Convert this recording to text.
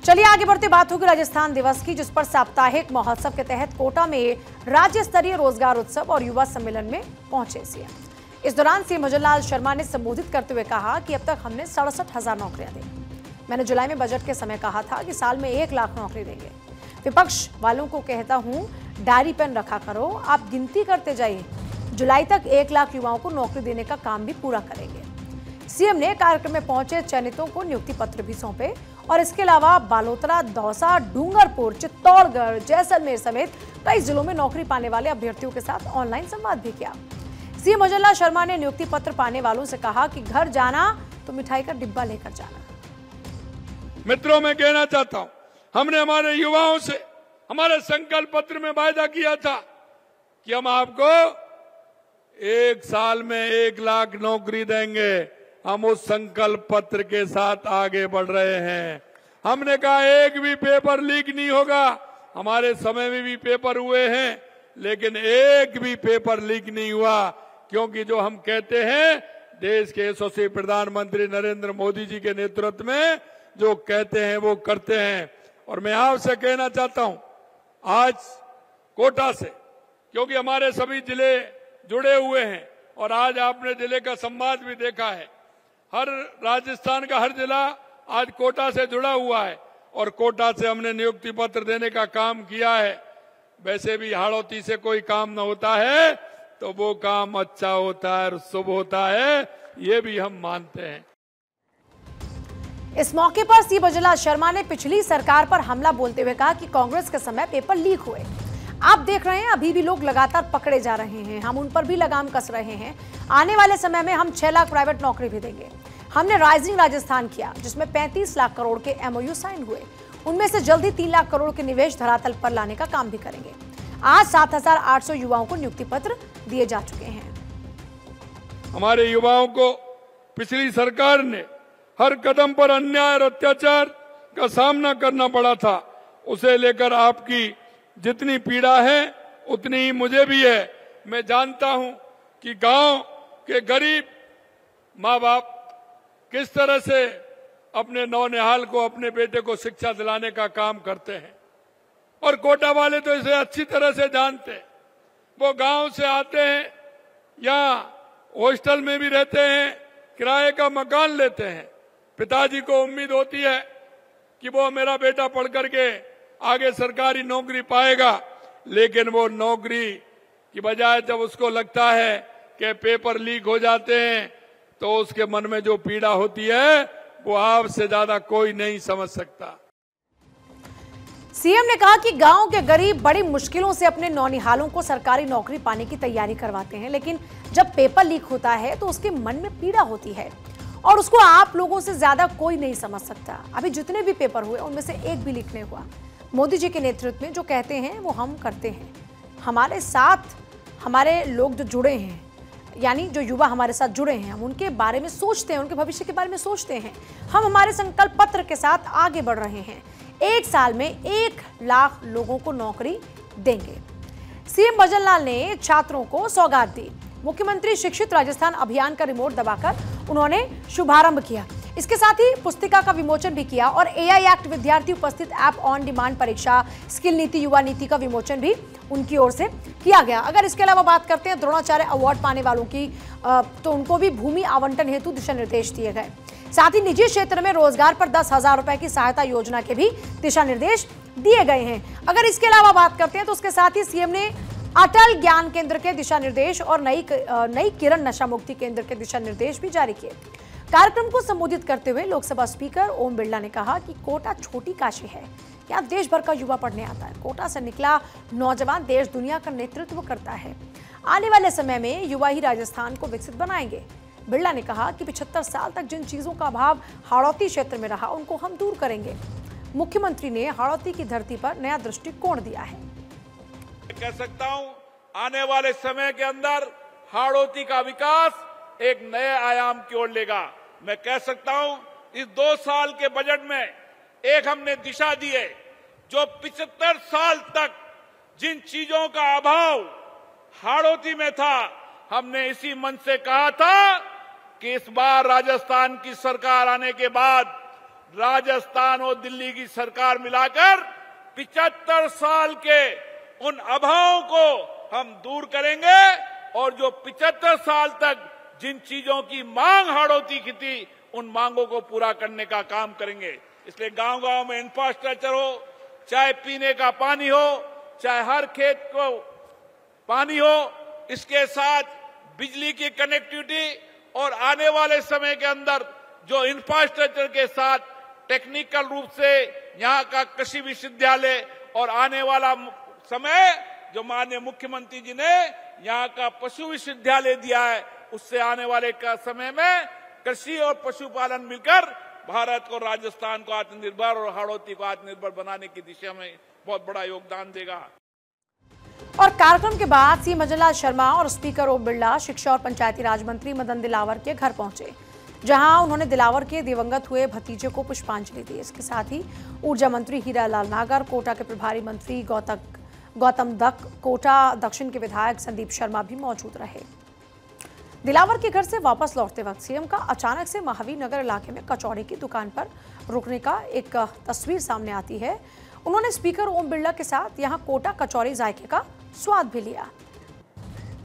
चलिए आगे बढ़ते, बात होगी राजस्थान दिवस की, जिस पर साप्ताहिक महोत्सव के तहत कोटा में राज्य स्तरीय रोजगार उत्सव और युवा सम्मेलन में पहुंचे सीएम। इस दौरान सीएम भजनलाल शर्मा ने संबोधित करते हुए कहा कि अब तक हमने 67,000 नौकरियां दी। मैंने जुलाई में बजट के समय कहा था कि साल में 1 लाख नौकरी देंगे। विपक्ष वालों को कहता हूं, डायरी पेन रखा करो, आप गिनती करते जाइए। जुलाई तक 1 लाख युवाओं को नौकरी देने का काम भी पूरा करेंगे। सीएम ने कार्यक्रम में पहुंचे चयनितों को नियुक्ति पत्र भी सौंपे और इसके अलावा बालोतरा, दौसा, डूंगरपुर, चित्तौड़गढ़, जैसलमेर समेत कई जिलों में नौकरी पाने वाले अभ्यर्थियों के साथ ऑनलाइन संवाद भी किया। सीएम भजनलाल शर्मा ने नियुक्ति पत्र पाने वालों से कहा कि घर जाना तो मिठाई का डिब्बा लेकर जाना। मित्रों, मैं कहना चाहता हूं, हमने हमारे युवाओं से हमारे संकल्प पत्र में वायदा किया था कि हम आपको 1 साल में 1 लाख नौकरी देंगे। हम उस संकल्प पत्र के साथ आगे बढ़ रहे हैं। हमने कहा एक भी पेपर लीक नहीं होगा। हमारे समय में भी पेपर हुए हैं, लेकिन एक भी पेपर लीक नहीं हुआ, क्योंकि जो हम कहते हैं, देश के यशस्वी प्रधानमंत्री नरेंद्र मोदी जी के नेतृत्व में जो कहते हैं वो करते हैं। और मैं आपसे कहना चाहता हूं, आज कोटा से, क्योंकि हमारे सभी जिले जुड़े हुए हैं और आज आपने जिले का संवाद भी देखा है, हर राजस्थान का हर जिला आज कोटा से जुड़ा हुआ है और कोटा से हमने नियुक्ति पत्र देने का काम किया है। वैसे भी हाड़ौती से कोई काम न होता है तो वो काम अच्छा होता है और शुभ होता है, ये भी हम मानते हैं। इस मौके पर सीएम भजनलाल शर्मा ने पिछली सरकार पर हमला बोलते हुए कहा कि कांग्रेस के समय पेपर लीक हुए। आप देख रहे हैं, अभी भी लोग लगातार पकड़े जा रहे हैं, हम उन पर भी लगाम कस रहे हैं। आने वाले समय में हम 6 लाख प्राइवेट नौकरी भी देंगे। हमने राइजिंग राजस्थान किया, जिसमें 35 लाख करोड़ के MOU साइन हुए। उनमें से जल्दी 3 लाख करोड़ के निवेश धरातल पर लाने का काम भी करेंगे। आज 7,800 युवाओं को नियुक्ति पत्र दिए जा चुके हैं। हमारे युवाओं को पिछली सरकार ने हर कदम पर अन्याय और अत्याचार का सामना करना पड़ा था। उसे लेकर आपकी जितनी पीड़ा है उतनी ही मुझे भी है। मैं जानता हूं कि गांव के गरीब माँ बाप किस तरह से अपने नौनिहाल को, अपने बेटे को शिक्षा दिलाने का काम करते हैं, और कोटा वाले तो इसे अच्छी तरह से जानते हैं। वो गांव से आते हैं या हॉस्टल में भी रहते हैं, किराए का मकान लेते हैं। पिताजी को उम्मीद होती है कि वो मेरा बेटा पढ़ करके आगे सरकारी नौकरी पाएगा, लेकिन वो नौकरी की बजाय जब उसको लगता है कि पेपर लीक हो जाते हैं तो उसके मन में जो पीड़ा होती है वो आपसे ज्यादा कोई नहीं समझ सकता। सीएम ने कहा कि गांव के गरीब बड़ी मुश्किलों से अपने नौनिहालों को सरकारी नौकरी पाने की तैयारी करवाते हैं, लेकिन जब पेपर लीक होता है तो उसके मन में पीड़ा होती है और उसको आप लोगों से ज्यादा कोई नहीं समझ सकता। अभी जितने भी पेपर हुए उनमें से एक भी लीक नहीं हुआ। मोदी जी के नेतृत्व में जो कहते हैं वो हम करते हैं। हमारे साथ हमारे लोग जो जुड़े हैं, यानी जो युवा हमारे साथ जुड़े हैं, हम उनके बारे में सोचते हैं, उनके भविष्य के बारे में सोचते हैं। हम हमारे संकल्प पत्र के साथ आगे बढ़ रहे हैं। 1 साल में 1 लाख लोगों को नौकरी देंगे। सीएम भजनलाल ने छात्रों को सौगात दी। मुख्यमंत्री शिक्षित राजस्थान अभियान का रिमोट दबाकर उन्होंने शुभारंभ किया। इसके साथ ही पुस्तिका का विमोचन भी किया और AI एक्ट विद्यार्थी उपस्थित ऐप ऑन डिमांड परीक्षा, स्किल नीति, युवा नीति का विमोचन भी उनकी ओर से किया गया। अगर इसके अलावा बात करते हैं द्रोणाचार्य अवार्ड पाने वालों की, तो उनको भी भूमि आवंटन हेतु दिशा निर्देश दिए गए। साथ ही निजी क्षेत्र में रोजगार पर 10,000 रुपए की सहायता योजना के भी दिशा निर्देश दिए गए हैं। अगर इसके अलावा बात करते हैं तो उसके साथ ही सीएम ने अटल ज्ञान केंद्र के दिशा निर्देश और नई किरण नशा मुक्ति केंद्र के दिशा निर्देश भी जारी किए। कार्यक्रम को संबोधित करते हुए लोकसभा स्पीकर ओम बिरला ने कहा कि कोटा छोटी काशी है, यहाँ देश भर का युवा पढ़ने आता है। कोटा से निकला नौजवान देश दुनिया का नेतृत्व करता है। आने वाले समय में युवा ही राजस्थान को विकसित बनाएंगे। बिरला ने कहा कि 75 साल तक जिन चीजों का अभाव हाड़ौती क्षेत्र में रहा, उनको हम दूर करेंगे। मुख्यमंत्री ने हाड़ौती की धरती पर नया दृष्टिकोण दिया है। कह सकता हूं, आने वाले समय के अंदर हाड़ौती का विकास एक नए आयाम की ओर लेगा। मैं कह सकता हूं, इस 2 साल के बजट में एक हमने दिशा दी है, जो 75 साल तक जिन चीजों का अभाव हाड़ौती में था, हमने इसी मन से कहा था कि इस बार राजस्थान की सरकार आने के बाद राजस्थान और दिल्ली की सरकार मिलाकर 75 साल के उन अभावों को हम दूर करेंगे और जो 75 साल तक जिन चीजों की मांग हाड़ौती की थी उन मांगों को पूरा करने का काम करेंगे। इसलिए गांव-गांव में इंफ्रास्ट्रक्चर हो, चाहे पीने का पानी हो, चाहे हर खेत को पानी हो, इसके साथ बिजली की कनेक्टिविटी और आने वाले समय के अंदर जो इंफ्रास्ट्रक्चर के साथ टेक्निकल रूप से यहाँ का कृषि विश्वविद्यालय और आने वाला समय जो माननीय मुख्यमंत्री जी ने यहाँ का पशु विश्वविद्यालय दिया है, उससे आने वाले का समय में कृषि और पशुपालन मिलकर भारत को, राजस्थान को आत्मनिर्भर और हाड़ौती को आत्मनिर्भर बनाने की दिशा में बहुत बड़ा योगदान देगा। और कार्यक्रम के बाद सीएम अजय लाल शर्मा और स्पीकर ओम बिरला शिक्षा और पंचायती राज मंत्री मदन दिलावर के घर पहुंचे, जहां उन्होंने दिलावर के दिवंगत हुए भतीजे को पुष्पांजलि दी। इसके साथ ही ऊर्जा मंत्री हीरा लाल नागर, कोटा के प्रभारी मंत्री गौतम दत्त, कोटा दक्षिण के विधायक संदीप शर्मा भी मौजूद रहे। दिलावर के घर से वापस लौटते वक्त सीएम का अचानक से महावीर नगर इलाके में कचौड़ी की दुकान पर रुकने का एक तस्वीर सामने आती है। उन्होंने स्पीकर ओम बिरला के साथ यहां कोटा कचौरी जायके का स्वाद भी लिया।